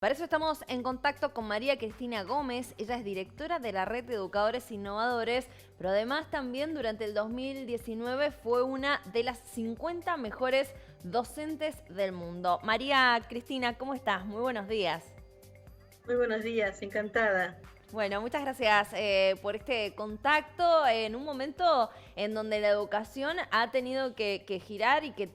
Para eso estamos en contacto con María Cristina Gómez. Ella es directora de la Red de Educadores Innovadores, pero además también durante el 2019 fue una de las 50 mejores docentes del mundo. María Cristina, ¿cómo estás? Muy buenos días. Muy buenos días, encantada. Bueno, muchas gracias por este contacto en un momento en donde la educación ha tenido que girar y que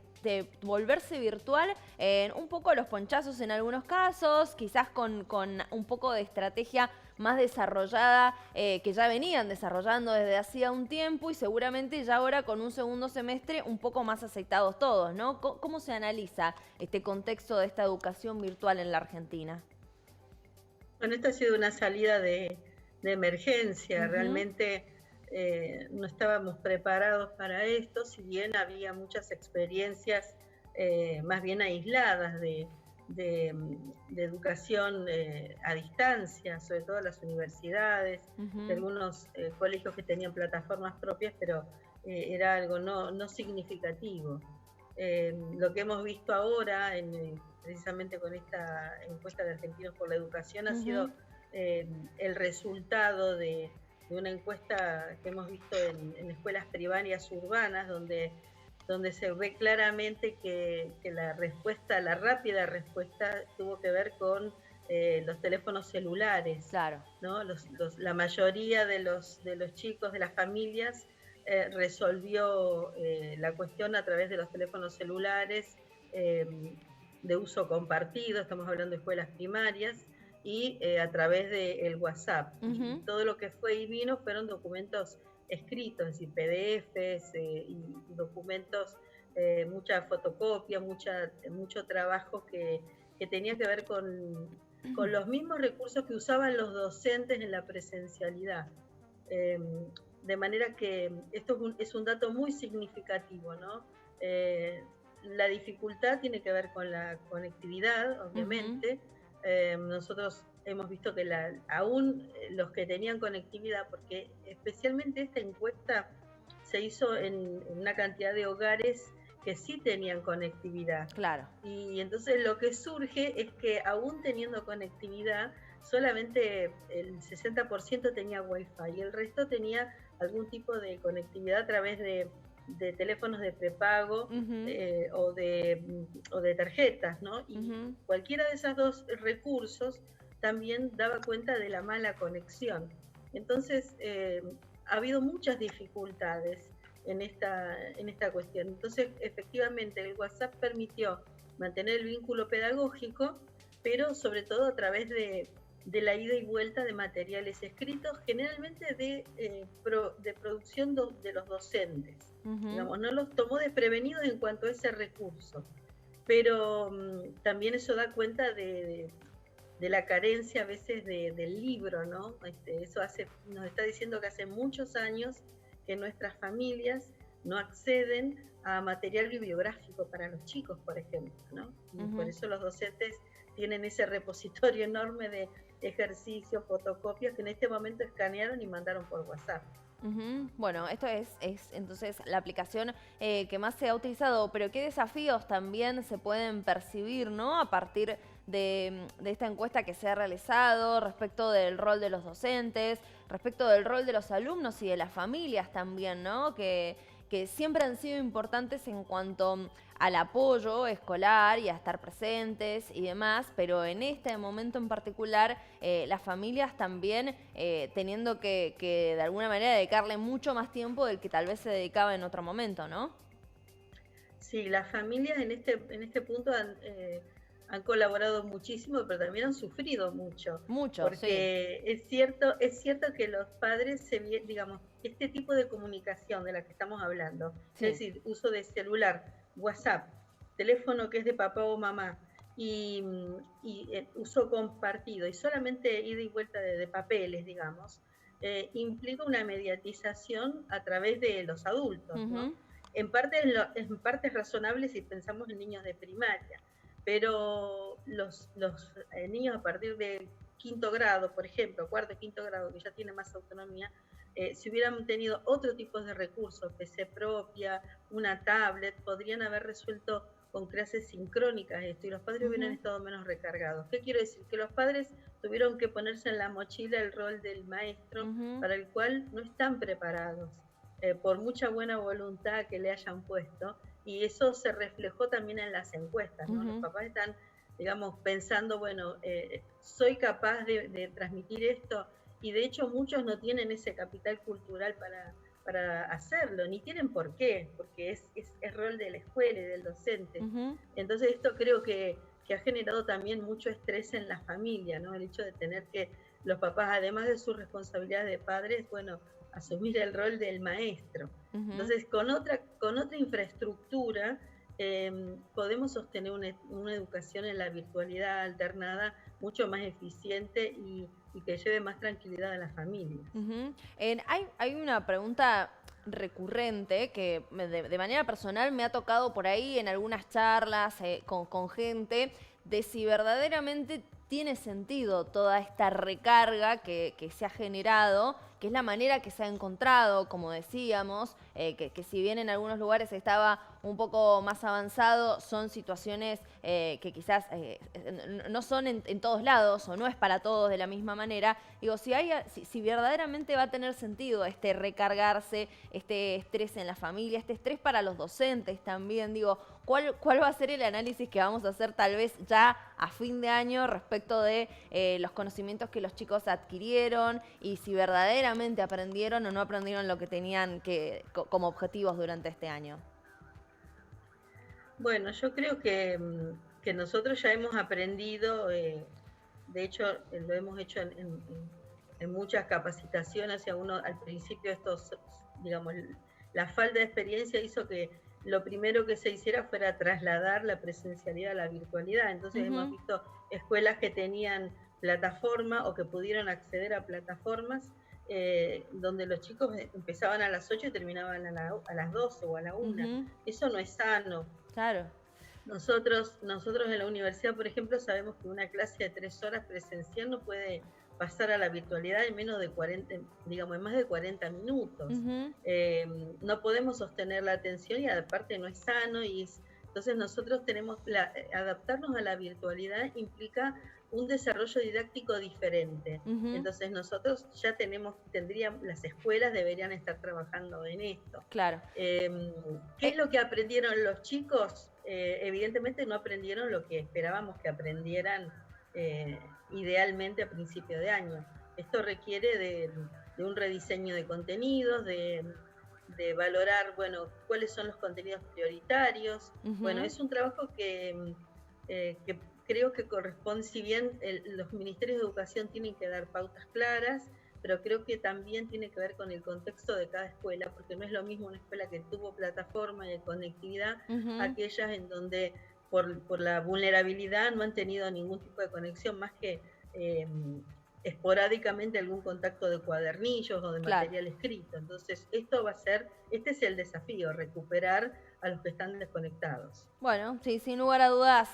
volverse virtual en un poco los ponchazos en algunos casos, quizás con un poco de estrategia más desarrollada que ya venían desarrollando desde hacía un tiempo y seguramente ya ahora con un segundo semestre un poco más aceitados todos, ¿no? ¿Cómo se analiza este contexto de esta educación virtual en la Argentina? Bueno, esta ha sido una salida de emergencia. Ujú. Realmente no estábamos preparados para esto, si bien había muchas experiencias más bien aisladas de educación a distancia, sobre todo las universidades, de Ujú. algunos colegios que tenían plataformas propias, pero era algo no significativo. Lo que hemos visto ahora, precisamente con esta encuesta de Argentinos por la Educación, ha sido Ujú. el resultado de una encuesta que hemos visto en escuelas primarias urbanas, donde se ve claramente que la rápida respuesta tuvo que ver con los teléfonos celulares, Claro. ¿no? La mayoría de los chicos, de las familias, resolvió la cuestión a través de los teléfonos celulares eh, de uso compartido, estamos hablando de escuelas primarias, y a través del WhatsApp. Y Ujú. todo lo que fue y vino fueron documentos escritos, es decir, PDFs y documentos, mucha fotocopia, mucho trabajo que tenía que ver con los mismos recursos que usaban los docentes en la presencialidad. Eh, de manera que esto es un dato muy significativo, ¿no? Eh, la dificultad tiene que ver con la conectividad, Ujú. obviamente. Nosotros hemos visto que aún los que tenían conectividad, porque especialmente esta encuesta se hizo en una cantidad de hogares que sí tenían conectividad. Claro. Y entonces lo que surge es que aún teniendo conectividad, solamente el 60% tenía wifi y el resto tenía algún tipo de conectividad a través de teléfonos de prepago Ujú. o de tarjetas, ¿no? Y Ujú. cualquiera de esos dos recursos también daba cuenta de la mala conexión. Entonces, ha habido muchas dificultades en esta cuestión. Entonces, efectivamente, el WhatsApp permitió mantener el vínculo pedagógico, pero sobre todo a través de la ida y vuelta de materiales escritos, generalmente de producción de los docentes. Ujú. Digamos, no los tomó desprevenidos en cuanto a ese recurso, pero también eso da cuenta de la carencia a veces del libro, ¿no? Eso nos está diciendo que hace muchos años que nuestras familias no acceden a material bibliográfico para los chicos, por ejemplo, ¿no? Y por Ujú. eso los docentes tienen ese repositorio enorme de ejercicios, fotocopias que en este momento escanearon y mandaron por WhatsApp. Ujú. Bueno, esto es entonces la aplicación que más se ha utilizado, pero qué desafíos también se pueden percibir, ¿no? A partir de esta encuesta que se ha realizado respecto del rol de los docentes, respecto del rol de los alumnos y de las familias también, ¿no? Que siempre han sido importantes en cuanto al apoyo escolar y a estar presentes y demás, pero en este momento en particular las familias también teniendo que de alguna manera dedicarle mucho más tiempo del que tal vez se dedicaba en otro momento, ¿no? Sí, las familias en este punto han colaborado muchísimo, pero también han sufrido mucho, Mucho, sí. porque es cierto que los padres digamos, este tipo de comunicación de la que estamos hablando, es Sí. decir, uso de celular, WhatsApp, teléfono que es de papá o mamá, y uso compartido, y solamente ida y vuelta de papeles, digamos, implica una mediatización a través de los adultos, ¿no? Ujú. En parte es razonable si pensamos en niños de primaria, pero los niños a partir de quinto grado, por ejemplo, cuarto, quinto grado, que ya tienen más autonomía, si hubieran tenido otro tipo de recursos, PC propia, una tablet, podrían haber resuelto con clases sincrónicas esto, y los padres hubieran Ujú, estado menos recargados. ¿Qué quiero decir? Que los padres tuvieron que ponerse en la mochila el rol del maestro ujú, para el cual no están preparados, por mucha buena voluntad que le hayan puesto, y eso se reflejó también en las encuestas, ¿no? Los ujú, papás están, digamos, pensando, bueno, soy capaz de transmitir esto, y de hecho muchos no tienen ese capital cultural para hacerlo, ni tienen por qué, porque es rol de la escuela y del docente. ujú. Entonces esto creo que ha generado también mucho estrés en la familia, ¿no? El hecho de tener que los papás, además de sus responsabilidades de padres, bueno, asumir el rol del maestro. Ujú. Entonces, con otra infraestructura, podemos sostener una educación en la virtualidad alternada mucho más eficiente y que lleve más tranquilidad a las familias. Ujú. Hay una pregunta recurrente que de manera personal me ha tocado por ahí en algunas charlas con gente de si verdaderamente tiene sentido toda esta recarga que se ha generado, que es la manera que se ha encontrado, como decíamos, que si bien en algunos lugares estaba un poco más avanzado, son situaciones que quizás no son en todos lados o no es para todos de la misma manera. Digo, si verdaderamente va a tener sentido este recargarse, este estrés en la familia, este estrés para los docentes también, digo, ¿cuál va a ser el análisis que vamos a hacer tal vez ya a fin de año respecto de los conocimientos que los chicos adquirieron y si verdaderamente aprendieron o no aprendieron lo que tenían como objetivos durante este año? Bueno, yo creo que nosotros ya hemos aprendido, de hecho lo hemos hecho en muchas capacitaciones, y a uno al principio estos, digamos, la falta de experiencia hizo que lo primero que se hiciera fuera trasladar la presencialidad a la virtualidad. Entonces hemos Ujú, visto escuelas que tenían plataforma o que pudieron acceder a plataformas, donde los chicos empezaban a las 8 y terminaban a las 12 o a la 1. ujú, Eso no es sano. claro. Nosotros en la universidad, por ejemplo, sabemos que una clase de 3 horas presencial no puede pasar a la virtualidad en menos de 40, digamos, en más de 40 minutos. Ujú, Eh, no podemos sostener la atención, y aparte no es sano, entonces nosotros adaptarnos a la virtualidad implica un desarrollo didáctico diferente. ujú, Entonces nosotros ya las escuelas deberían estar trabajando en esto. claro. ¿Qué es Eh, lo que aprendieron los chicos? Evidentemente no aprendieron lo que esperábamos que aprendieran, eh, idealmente a principio de año. Esto requiere de un rediseño de contenidos, de valorar, bueno, cuáles son los contenidos prioritarios. Bueno, ujú. es un trabajo que creo que corresponde, si bien los ministerios de educación tienen que dar pautas claras, pero creo que también tiene que ver con el contexto de cada escuela, porque no es lo mismo una escuela que tuvo plataforma y conectividad, Ujú, aquellas en donde por la vulnerabilidad no han tenido ningún tipo de conexión, más que eh, esporádicamente algún contacto de cuadernillos o de claro. material escrito. Entonces, este es el desafío, recuperar a los que están desconectados. Bueno, sí, sin lugar a dudas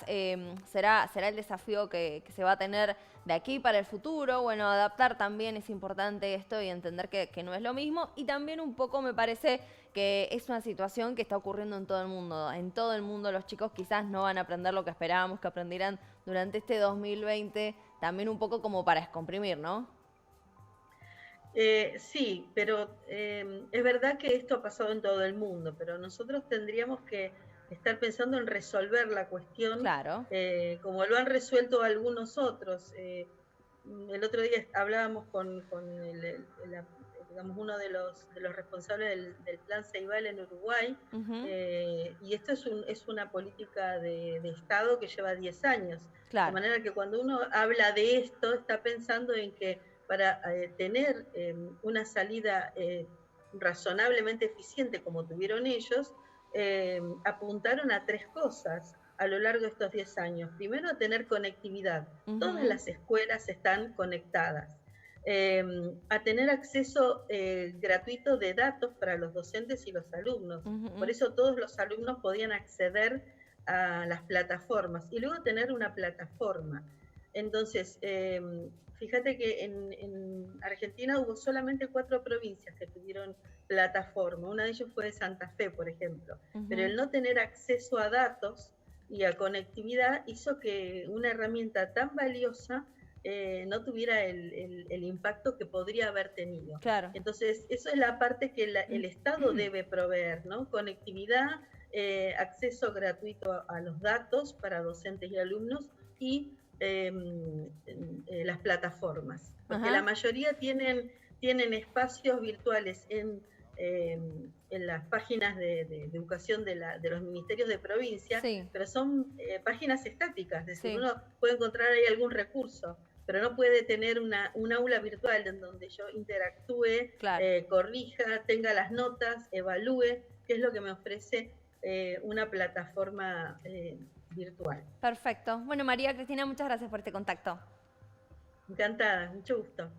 será el desafío que se va a tener de aquí para el futuro. Bueno, adaptar también es importante esto y entender que no es lo mismo. Y también un poco me parece que es una situación que está ocurriendo en todo el mundo. En todo el mundo los chicos quizás no van a aprender lo que esperábamos que aprendieran durante este 2020. También un poco como para descomprimir, ¿no? Sí, pero es verdad que esto ha pasado en todo el mundo, pero nosotros tendríamos que estar pensando en resolver la cuestión, Claro. como lo han resuelto algunos otros. El otro día hablábamos con digamos, uno de los responsables del Plan Ceibal en Uruguay, Ujú, y esto es una política de Estado que lleva 10 años. De claro. manera que cuando uno habla de esto, está pensando en que para tener una salida razonablemente eficiente como tuvieron ellos, apuntaron a 3 cosas a lo largo de estos 10 años. Primero, a tener conectividad. Todas Ujú, las escuelas están conectadas. Eh, a tener acceso gratuito de datos para los docentes y los alumnos. Por ujú, eso todos los alumnos podían acceder a las plataformas. Y luego tener una plataforma. Entonces, fíjate que en Argentina hubo solamente 4 provincias que tuvieron plataforma. Una de ellas fue de Santa Fe, por ejemplo. Pero ujú. el no tener acceso a datos y a conectividad hizo que una herramienta tan valiosa no tuviera el impacto que podría haber tenido. Claro. Entonces, eso es la parte que el Estado debe proveer, ¿no? Conectividad, acceso gratuito a los datos para docentes y alumnos y las plataformas, porque la mayoría tienen espacios virtuales en las páginas de educación de los ministerios de provincia, sí, pero son páginas estáticas, es decir, sí, uno puede encontrar ahí algún recurso, pero no puede tener un aula virtual en donde yo interactúe, claro. corrija, tenga las notas, evalúe, que es lo que me ofrece una plataforma virtual. Perfecto. Bueno, María Cristina, muchas gracias por este contacto. Encantada, mucho gusto.